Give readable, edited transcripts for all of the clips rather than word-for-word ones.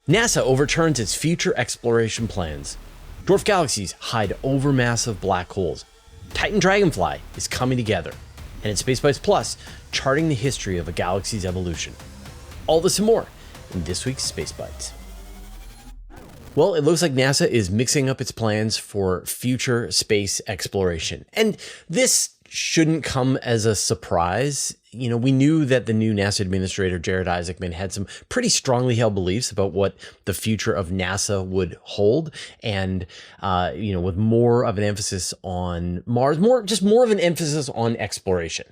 NASA overturns its future exploration plans. Dwarf galaxies hide overmassive black holes. Titan Dragonfly is coming together. And in Space Bites Plus, charting the history of a galaxy's evolution. All this and more in this week's Space Bites. Well, it looks like NASA is mixing up its plans for future space exploration. And this shouldn't come as a surprise. You know, we knew that the new NASA administrator, Jared Isaacman, had some pretty strongly held beliefs about what the future of NASA would hold. And, with more of an emphasis on Mars, more of an emphasis on exploration.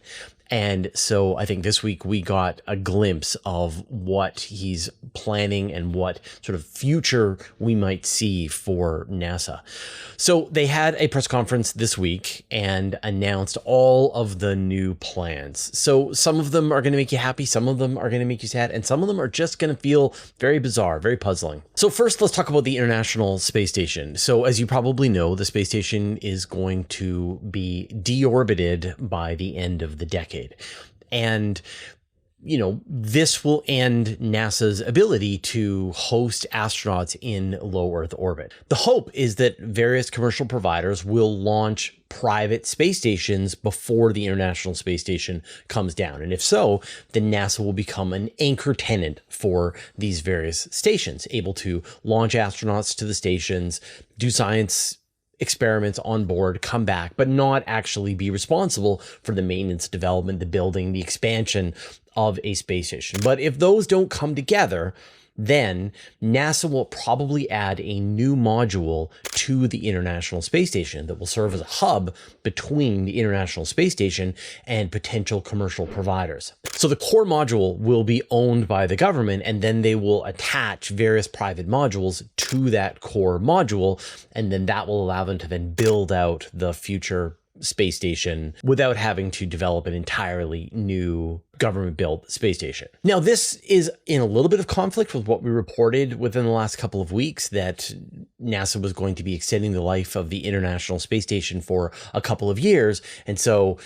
And so I think this week we got a glimpse of what he's planning and what sort of future we might see for NASA. So they had a press conference this week and announced all of the new plans. So some of them are going to make you happy, some of them are going to make you sad, and some of them are just going to feel very bizarre, very puzzling. So first, let's talk about the International Space Station. So as you probably know, the space station is going to be deorbited by the end of the decade. And, this will end NASA's ability to host astronauts in low Earth orbit. The hope is that various commercial providers will launch private space stations before the International Space Station comes down. And if so, then NASA will become an anchor tenant for these various stations, able to launch astronauts to the stations, do science experiments on board, come back, but not actually be responsible for the maintenance, development, the building, the expansion of a space station. But if those don't come together, then NASA will probably add a new module to the International Space Station that will serve as a hub between the International Space Station and potential commercial providers. So the core module will be owned by the government, and then they will attach various private modules to that core module, and then that will allow them to then build out the future space station without having to develop an entirely new government-built space station. Now, this is in a little bit of conflict with what we reported within the last couple of weeks, that NASA was going to be extending the life of the International Space Station for a couple of years. And so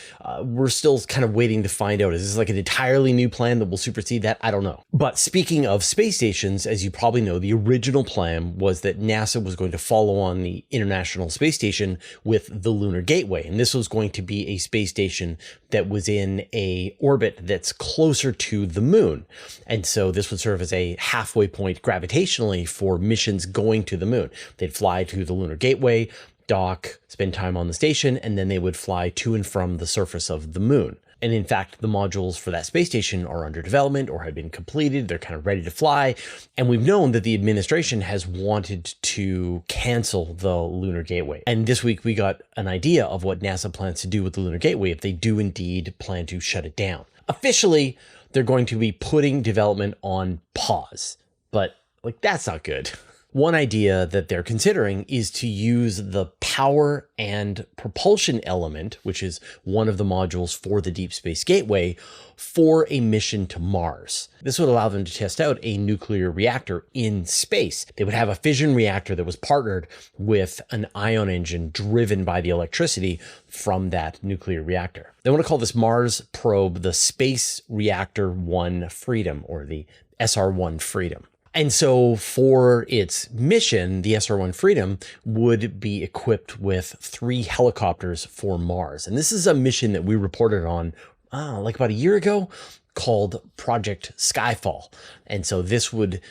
we're still kind of waiting to find out, is this like an entirely new plan that will supersede that? I don't know. But speaking of space stations, as you probably know, the original plan was that NASA was going to follow on the International Space Station with the Lunar Gateway. And this was going to be a space station that was in a orbit that's closer to the moon. And so this would serve as a halfway point gravitationally for missions going to the moon. They'd fly to the Lunar Gateway, dock, spend time on the station, and then they would fly to and from the surface of the moon. And in fact, the modules for that space station are under development or have been completed. They're kind of ready to fly. And we've known that the administration has wanted to cancel the Lunar Gateway. And this week we got an idea of what NASA plans to do with the Lunar Gateway if they do indeed plan to shut it down. Officially, they're going to be putting development on pause. But that's not good. One idea that they're considering is to use the power and propulsion element, which is one of the modules for the Deep Space Gateway, for a mission to Mars. This would allow them to test out a nuclear reactor in space. They would have a fission reactor that was partnered with an ion engine driven by the electricity from that nuclear reactor. They want to call this Mars probe the Space Reactor 1 Freedom, or the SR-1 Freedom. And so for its mission, the SR-1 Freedom would be equipped with 3 helicopters for Mars. And this is a mission that we reported on about a year ago, called Project Skyfall. And so this would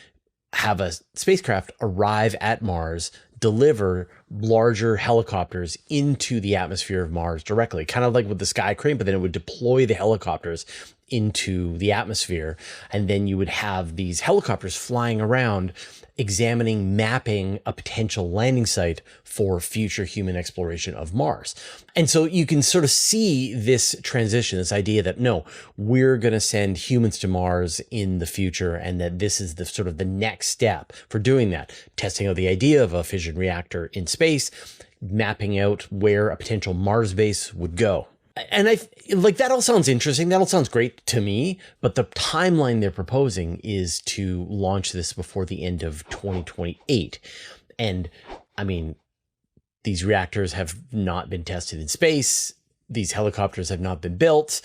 have a spacecraft arrive at Mars, deliver larger helicopters into the atmosphere of Mars directly, kind of like with the Sky Crane, but then it would deploy the helicopters into the atmosphere. And then you would have these helicopters flying around, examining, mapping a potential landing site for future human exploration of Mars. And so you can sort of see this transition, this idea that, no, we're going to send humans to Mars in the future, and that this is the sort of the next step for doing that. Testing out the idea of a fission reactor in space, mapping out where a potential Mars base would go. And that all sounds interesting. That all sounds great to me, but the timeline they're proposing is to launch this before the end of 2028. And I mean, these reactors have not been tested in space. These helicopters have not been built.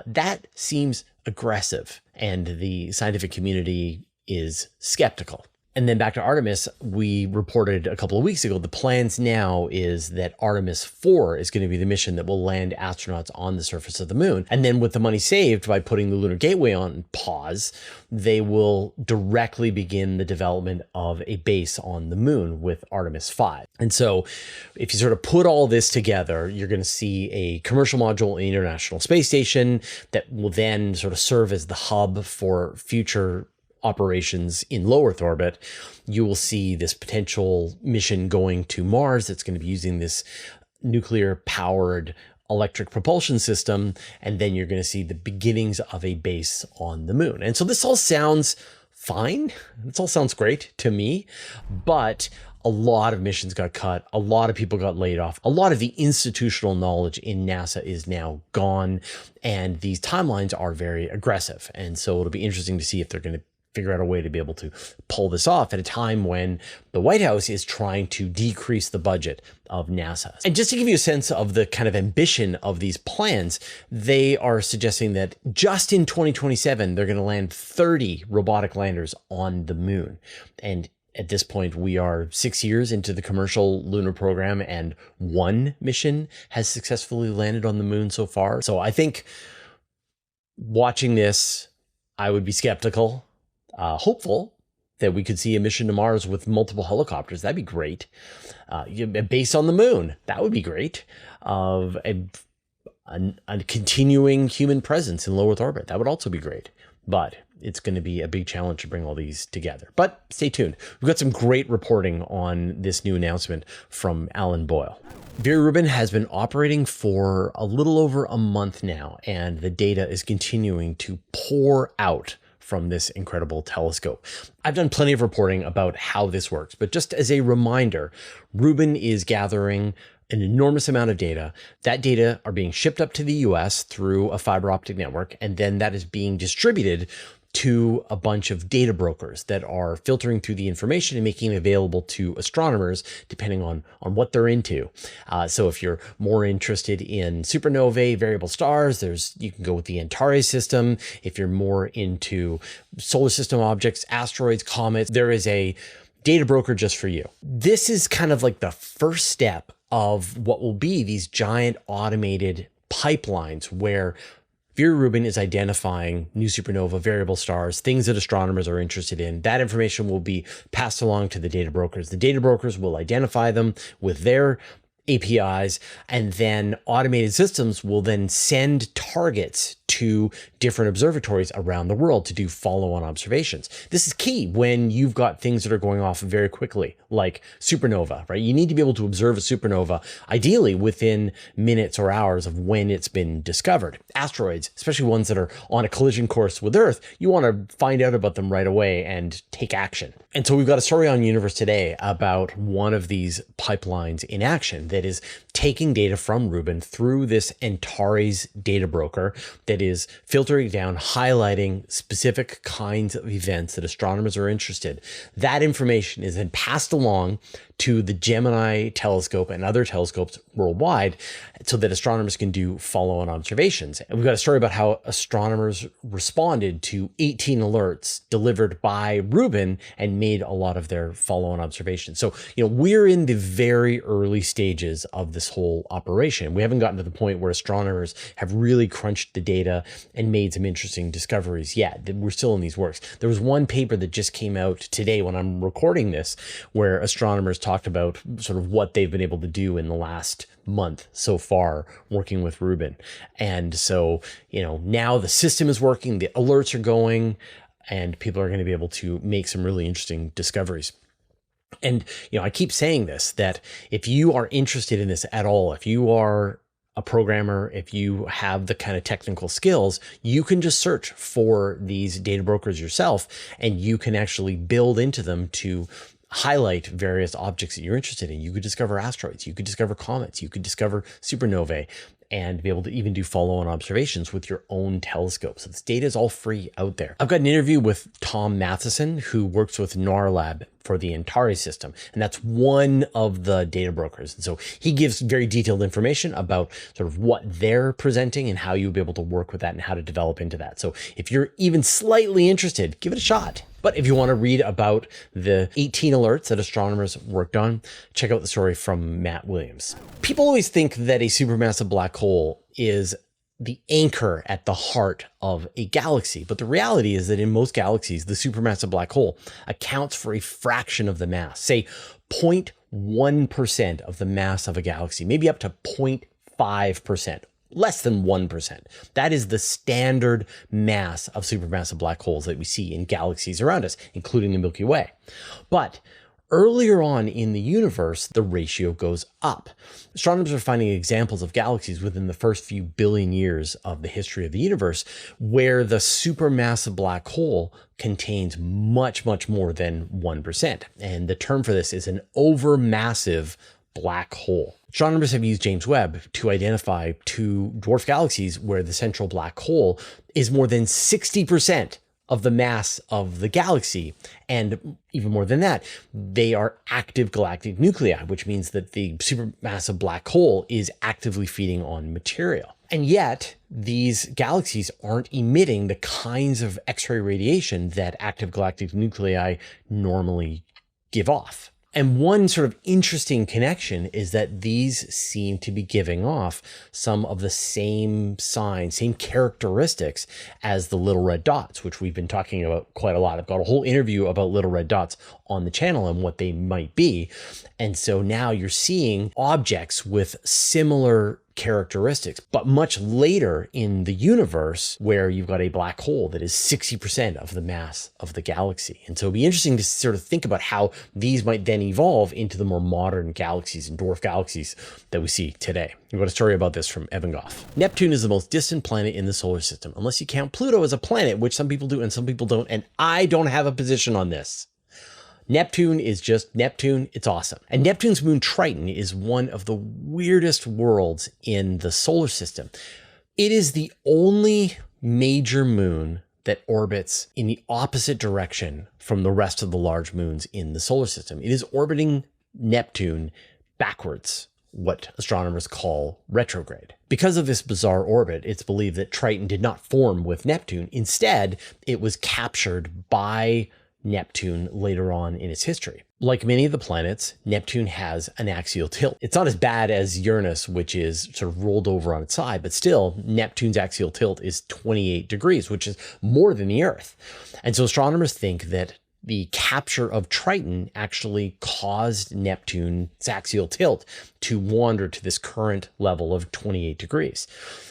That seems aggressive, and the scientific community is skeptical. And then back to Artemis, we reported a couple of weeks ago, the plans now is that Artemis 4 is going to be the mission that will land astronauts on the surface of the moon. And then with the money saved by putting the Lunar Gateway on pause, they will directly begin the development of a base on the moon with Artemis 5. And so if you sort of put all this together, you're going to see a commercial module in the International Space Station that will then sort of serve as the hub for future operations in low Earth orbit. You will see this potential mission going to Mars that's going to be using this nuclear powered electric propulsion system. And then you're going to see the beginnings of a base on the moon. And so this all sounds fine. This all sounds great to me, but a lot of missions got cut. A lot of people got laid off. A lot of the institutional knowledge in NASA is now gone. And these timelines are very aggressive. And so it'll be interesting to see if they're going to figure out a way to be able to pull this off at a time when the White House is trying to decrease the budget of NASA. And just to give you a sense of the kind of ambition of these plans, they are suggesting that just in 2027, they're going to land 30 robotic landers on the moon. And at this point, we are 6 years into the commercial lunar program, and one mission has successfully landed on the moon so far. So I think watching this, I would be skeptical. Hopeful that we could see a mission to Mars with multiple helicopters. That'd be great. A base on the moon. That would be great. Of a continuing human presence in low Earth orbit. That would also be great. But it's going to be a big challenge to bring all these together. But stay tuned. We've got some great reporting on this new announcement from Alan Boyle. Vera Rubin has been operating for a little over a month now, and the data is continuing to pour out from this incredible telescope. I've done plenty of reporting about how this works, but just as a reminder, Rubin is gathering an enormous amount of data. That data are being shipped up to the US through a fiber optic network, and then that is being distributed to a bunch of data brokers that are filtering through the information and making it available to astronomers depending on what they're into. So if you're more interested in supernovae, variable stars, you can go with the Antares system. If you're more into solar system objects, asteroids, comets, there is a data broker just for you. This is kind of like the first step of what will be these giant automated pipelines where Vera Rubin is identifying new supernova, variable stars, things that astronomers are interested in. That information will be passed along to the data brokers. The data brokers will identify them with their APIs, and then automated systems will then send targets to different observatories around the world to do follow-on observations. This is key when you've got things that are going off very quickly, like supernova, right? You need to be able to observe a supernova, ideally within minutes or hours of when it's been discovered. Asteroids, especially ones that are on a collision course with Earth, you want to find out about them right away and take action. And so we've got a story on Universe Today about one of these pipelines in action that is taking data from Rubin through this Antares data broker that is filtering down, highlighting specific kinds of events that astronomers are interested. That information is then passed along to the Gemini telescope and other telescopes worldwide so that astronomers can do follow-on observations. And we've got a story about how astronomers responded to 18 alerts delivered by Rubin and made a lot of their follow-on observations. So, we're in the very early stages of this whole operation. We haven't gotten to the point where astronomers have really crunched the data and made some interesting discoveries yet. We're still in these works. There was one paper that just came out today when I'm recording this, where astronomers talked about sort of what they've been able to do in the last month so far working with Rubin. And so, now the system is working, the alerts are going, and people are going to be able to make some really interesting discoveries. And, I keep saying this, that if you are interested in this at all, if you are a programmer, if you have the kind of technical skills, you can just search for these data brokers yourself, and you can actually build into them to highlight various objects that you're interested in. You could discover asteroids, you could discover comets, you could discover supernovae, and be able to even do follow-on observations with your own telescope. So this data is all free out there. I've got an interview with Tom Matheson, who works with NORLab for the Antares system, and that's one of the data brokers. And so he gives very detailed information about sort of what they're presenting and how you'll be able to work with that and how to develop into that. So if you're even slightly interested, give it a shot. But if you want to read about the 18 alerts that astronomers worked on, check out the story from Matt Williams. People always think that a supermassive black hole is the anchor at the heart of a galaxy. But the reality is that in most galaxies, the supermassive black hole accounts for a fraction of the mass, say 0.1% of the mass of a galaxy, maybe up to 0.5%. Less than 1%. That is the standard mass of supermassive black holes that we see in galaxies around us, including the Milky Way. But earlier on in the universe, the ratio goes up. Astronomers are finding examples of galaxies within the first few billion years of the history of the universe where the supermassive black hole contains much, much more than 1%. And the term for this is an overmassive black hole. Astronomers have used James Webb to identify two dwarf galaxies where the central black hole is more than 60% of the mass of the galaxy. And even more than that, they are active galactic nuclei, which means that the supermassive black hole is actively feeding on material. And yet, these galaxies aren't emitting the kinds of X-ray radiation that active galactic nuclei normally give off. And one sort of interesting connection is that these seem to be giving off some of the same signs, same characteristics as the little red dots, which we've been talking about quite a lot. I've got a whole interview about little red dots on the channel and what they might be. And so now you're seeing objects with similar characteristics, but much later in the universe where you've got a black hole that is 60% of the mass of the galaxy. And so it'd be interesting to sort of think about how these might then evolve into the more modern galaxies and dwarf galaxies that we see today. We've got a story about this from Evan Goff. Neptune is the most distant planet in the solar system, unless you count Pluto as a planet, which some people do and some people don't. And I don't have a position on this. Neptune is just Neptune. It's awesome. And Neptune's moon Triton is one of the weirdest worlds in the solar system. It is the only major moon that orbits in the opposite direction from the rest of the large moons in the solar system. It is orbiting Neptune backwards, what astronomers call retrograde. Because of this bizarre orbit, it's believed that Triton did not form with Neptune. Instead, it was captured by Neptune later on in its history. Like many of the planets, Neptune has an axial tilt. It's not as bad as Uranus, which is sort of rolled over on its side, but still Neptune's axial tilt is 28 degrees, which is more than the Earth. And so astronomers think that the capture of Triton actually caused Neptune's axial tilt to wander to this current level of 28 degrees.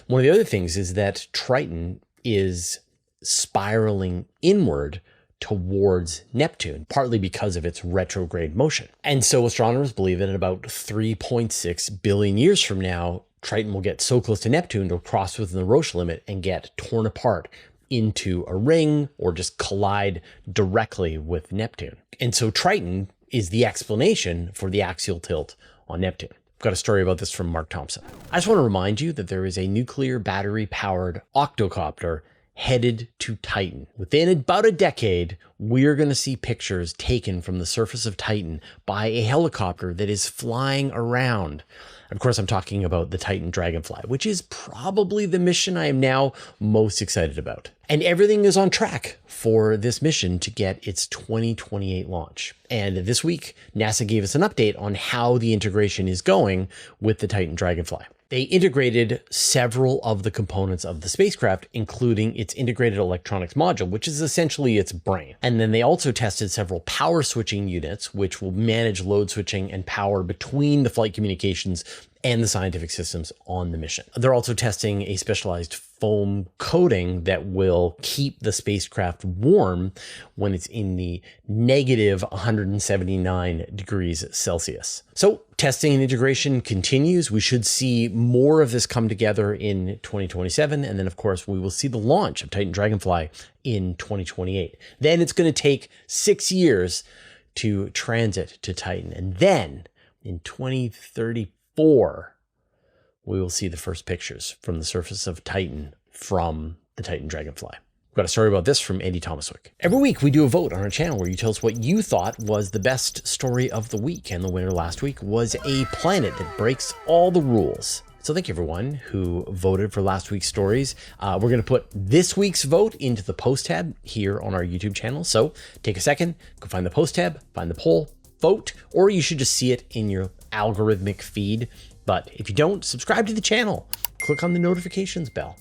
One of the other things is that Triton is spiraling inward towards Neptune, partly because of its retrograde motion. And so astronomers believe that in about 3.6 billion years from now, Triton will get so close to Neptune it'll cross within the Roche limit and get torn apart into a ring or just collide directly with Neptune. And so Triton is the explanation for the axial tilt on Neptune. I've got a story about this from Mark Thompson. I just want to remind you that there is a nuclear battery-powered octocopter headed to Titan. Within about a decade, we're going to see pictures taken from the surface of Titan by a helicopter that is flying around. Of course, I'm talking about the Titan Dragonfly, which is probably the mission I am now most excited about. And everything is on track for this mission to get its 2028 launch. And this week, NASA gave us an update on how the integration is going with the Titan Dragonfly. They integrated several of the components of the spacecraft, including its integrated electronics module, which is essentially its brain. And then they also tested several power switching units, which will manage load switching and power between the flight communications and the scientific systems on the mission. They're also testing a specialized foam coating that will keep the spacecraft warm when it's in the negative 179 degrees Celsius. So testing and integration continues. We should see more of this come together in 2027. And then, of course, we will see the launch of Titan Dragonfly in 2028. Then it's going to take 6 years to transit to Titan. And then in 2034, we will see the first pictures from the surface of Titan from the Titan Dragonfly. We've got a story about this from Andy Thomaswick. Every week we do a vote on our channel where you tell us what you thought was the best story of the week. And the winner last week was a planet that breaks all the rules. So thank you everyone who voted for last week's stories. We're going to put this week's vote into the post tab here on our YouTube channel. So take a second, go find the post tab, find the poll, vote, or you should just see it in your algorithmic feed. But if you don't, subscribe to the channel, click on the notifications bell,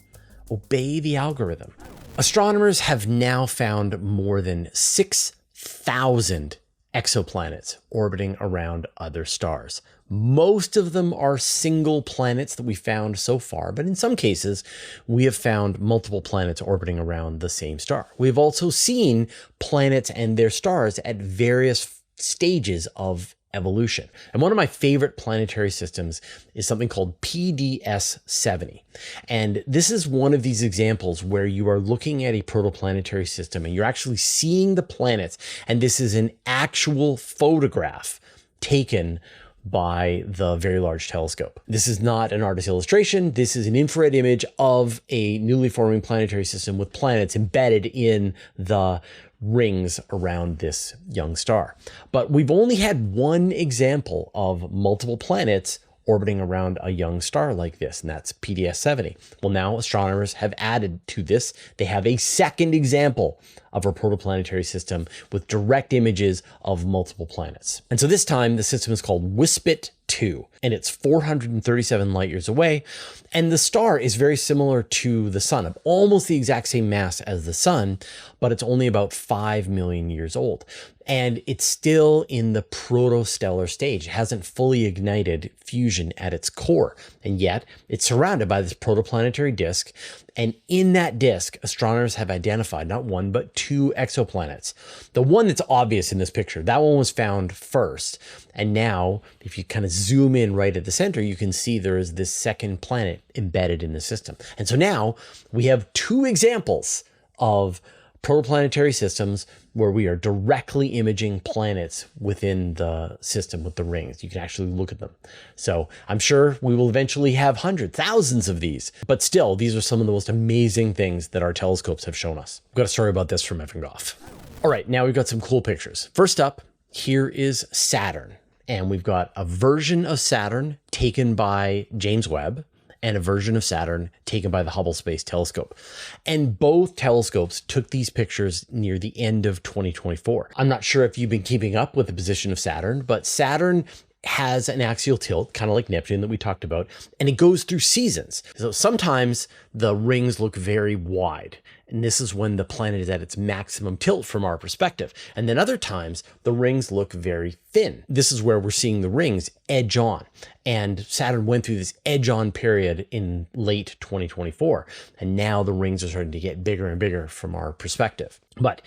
obey the algorithm. Astronomers have now found more than 6,000 exoplanets orbiting around other stars. Most of them are single planets that we found so far, but in some cases, we have found multiple planets orbiting around the same star. We've also seen planets and their stars at various stages of evolution. And one of my favorite planetary systems is something called PDS 70. And this is one of these examples where you are looking at a protoplanetary system and you're actually seeing the planets. And this is an actual photograph taken by the Very Large Telescope. This is not an artist's illustration. This is an infrared image of a newly forming planetary system with planets embedded in the rings around this young star. But we've only had one example of multiple planets orbiting around a young star like this, and that's PDS 70. Well, now astronomers have added to this. They have a second example of a protoplanetary system with direct images of multiple planets. And so this time the system is called WSPT 2, and it's 437 light years away. And the star is very similar to the sun, of almost the exact same mass as the sun, but it's only about 5 million years old. And it's still in the protostellar stage. It hasn't fully ignited fusion at its core. And yet it's surrounded by this protoplanetary disk. And in that disk, astronomers have identified not one, but two exoplanets. The one that's obvious in this picture, that one was found first. And now, if you kind of zoom in right at the center, you can see there is this second planet embedded in the system. And so now we have two examples of protoplanetary systems where we are directly imaging planets within the system with the rings. You can actually look at them. So I'm sure we will eventually have hundreds, thousands of these, but still, these are some of the most amazing things that our telescopes have shown us. I've got a story about this from Evan Goff. All right, now we've got some cool pictures. First up, here is Saturn. And we've got a version of Saturn taken by James Webb and a version of Saturn taken by the Hubble Space Telescope. And both telescopes took these pictures near the end of 2024. I'm not sure if you've been keeping up with the position of Saturn, but Saturn has an axial tilt, kind of like Neptune that we talked about, and it goes through seasons. So sometimes the rings look very wide, and this is when the planet is at its maximum tilt from our perspective. And then other times the rings look very thin. This is where we're seeing the rings edge on. And Saturn went through this edge on period in late 2024. And now the rings are starting to get bigger and bigger from our perspective. But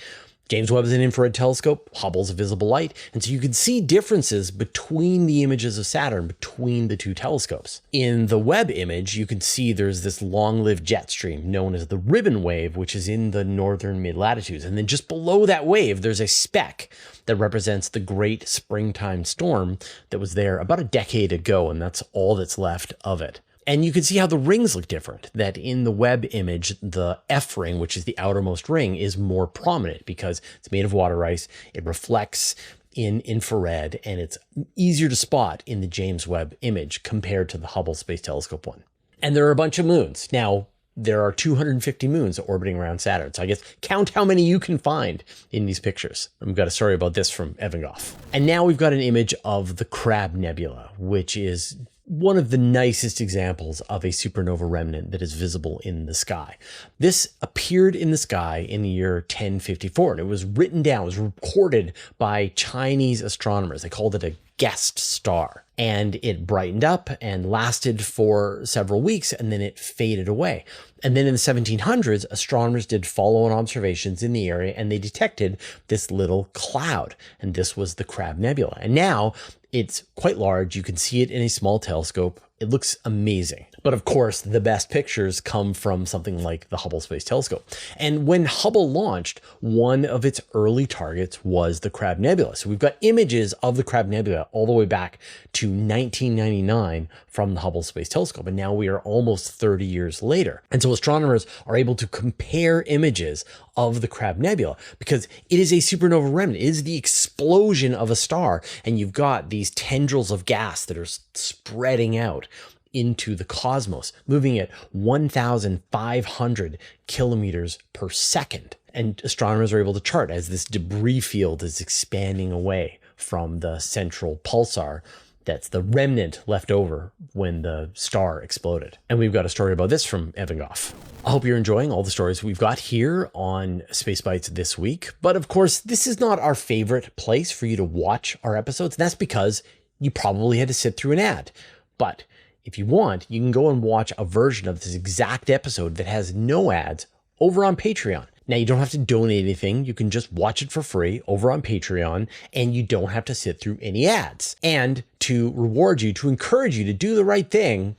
James Webb is an infrared telescope, Hubble's a visible light, and so you can see differences between the images of Saturn, between the two telescopes. In the Webb image, you can see there's this long-lived jet stream known as the Rubin wave, which is in the northern mid-latitudes. And then just below that wave, there's a speck that represents the great springtime storm that was there about a decade ago, and that's all that's left of it. And you can see how the rings look different, that in the Webb image, the F ring, which is the outermost ring, is more prominent because it's made of water ice. It reflects in infrared, and it's easier to spot in the James Webb image compared to the Hubble Space Telescope one. And there are a bunch of moons. Now, there are 250 moons orbiting around Saturn. So I guess count how many you can find in these pictures. I've got a story about this from Evan Goff. And now we've got an image of the Crab Nebula, which is one of the nicest examples of a supernova remnant that is visible in the sky. This appeared in the sky in the year 1054, and it was written down, it was recorded by Chinese astronomers. They called it a guest star. And it brightened up and lasted for several weeks, and then it faded away. And then in the 1700s, astronomers did follow-on observations in the area, and they detected this little cloud. And this was the Crab Nebula. And now it's quite large. You can see it in a small telescope. It looks amazing. But of course, the best pictures come from something like the Hubble Space Telescope. And when Hubble launched, one of its early targets was the Crab Nebula. So we've got images of the Crab Nebula all the way back to 1999 from the Hubble Space Telescope. And now we are almost 30 years later. And so astronomers are able to compare images of the Crab Nebula because it is a supernova remnant. It is the explosion of a star. And you've got these tendrils of gas that are spreading out. into the cosmos, moving at 1,500 kilometers per second. And astronomers are able to chart as this debris field is expanding away from the central pulsar. That's the remnant left over when the star exploded. And we've got a story about this from Evan Goff. I hope you're enjoying all the stories we've got here on Space Bites this week. But of course, this is not our favorite place for you to watch our episodes. And that's because you probably had to sit through an ad. But if you want, you can go and watch a version of this exact episode that has no ads over on Patreon. Now, you don't have to donate anything. You can just watch it for free over on Patreon, and you don't have to sit through any ads. And to reward you, to encourage you to do the right thing,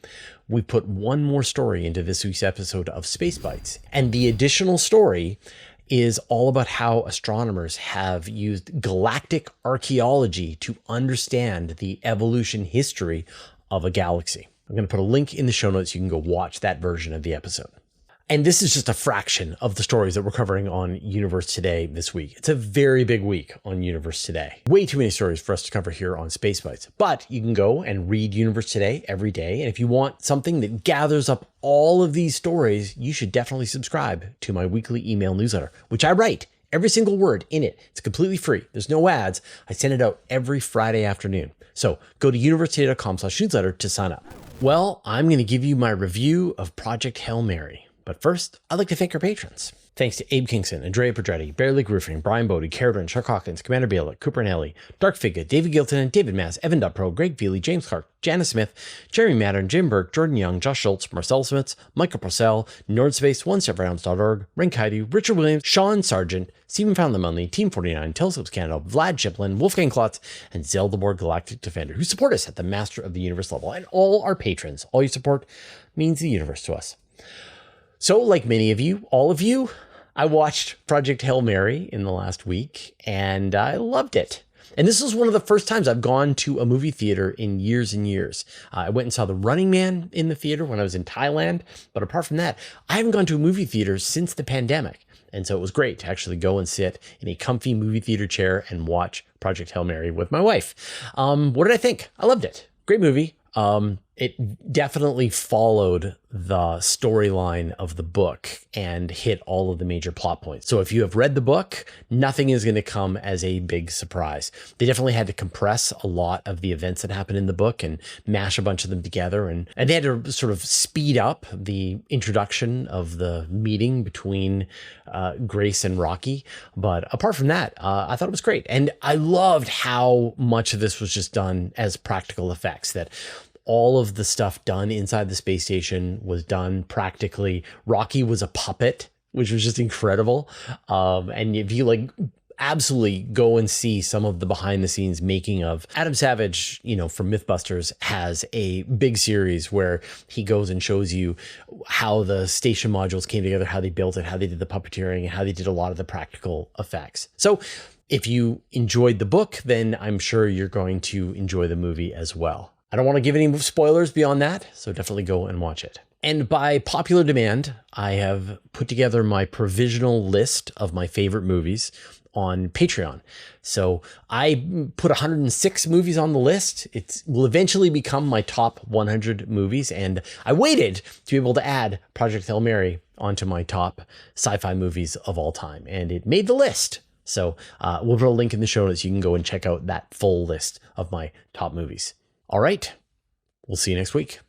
we put one more story into this week's episode of Space Bites. And the additional story is all about how astronomers have used galactic archaeology to understand the evolution history of a galaxy. I'm going to put a link in the show notes. You can go watch that version of the episode. And this is just a fraction of the stories that we're covering on Universe Today this week. It's a very big week on Universe Today. Way too many stories for us to cover here on Space Bites. But you can go and read Universe Today every day. And if you want something that gathers up all of these stories, you should definitely subscribe to my weekly email newsletter, which I write every single word in it. It's completely free. There's no ads. I send it out every Friday afternoon. So go to universetoday.com/newsletter to sign up. Well, I'm going to give you my review of Project Hail Mary. But first, I'd like to thank our patrons. Thanks to Abe Kingston, Andrea Pedretti, Barry Lake Roofing, Brian Bodie, Caradron, Chuck Hawkins, Commander Bielek, Cooper Nelly, Dark Figure, David Gilton, and David Mass, Evan Pro, Greg Feely, James Clark, Janice Smith, Jeremy Mattern, Jim Burke, Jordan Young, Josh Schultz, Marcel Smits, Michael Purcell, Nordspace, OneStepRounds.org, Ren Kaidu, Richard Williams, Sean Sargent, Stephen Foundlemonley, Team 49, Telescopes Canada, Vlad Chiplin, Wolfgang Klotz, and Zeldemore Galactic Defender, who support us at the Master of the Universe level. And all our patrons, all your support means the universe to us. So like many of you, all of you, I watched Project Hail Mary in the last week and I loved it. And this was one of the first times I've gone to a movie theater in years and years. I went and saw The Running Man in the theater when I was in Thailand. But apart from that, I haven't gone to a movie theater since the pandemic. And so it was great to actually go and sit in a comfy movie theater chair and watch Project Hail Mary with my wife. What did I think? I loved it. Great movie. It definitely followed the storyline of the book and hit all of the major plot points. So if you have read the book, nothing is going to come as a big surprise. They definitely had to compress a lot of the events that happened in the book and mash a bunch of them together. And they had to sort of speed up the introduction of the meeting between Grace and Rocky. But apart from that, I thought it was great. And I loved how much of this was just done as practical effects, that all of the stuff done inside the space station was done practically. Rocky was a puppet, which was just incredible. And if you absolutely go and see some of the behind the scenes making of, Adam Savage, from Mythbusters, has a big series where he goes and shows you how the station modules came together, how they built it, how they did the puppeteering, and how they did a lot of the practical effects. So if you enjoyed the book, then I'm sure you're going to enjoy the movie as well. I don't want to give any spoilers beyond that, so definitely go and watch it. And by popular demand, I have put together my provisional list of my favorite movies on Patreon. So I put 106 movies on the list. It will eventually become my top 100 movies. And I waited to be able to add Project Hail Mary onto my top sci-fi movies of all time. And it made the list. So we'll put a link in the show notes. You can go and check out that full list of my top movies. All right, we'll see you next week.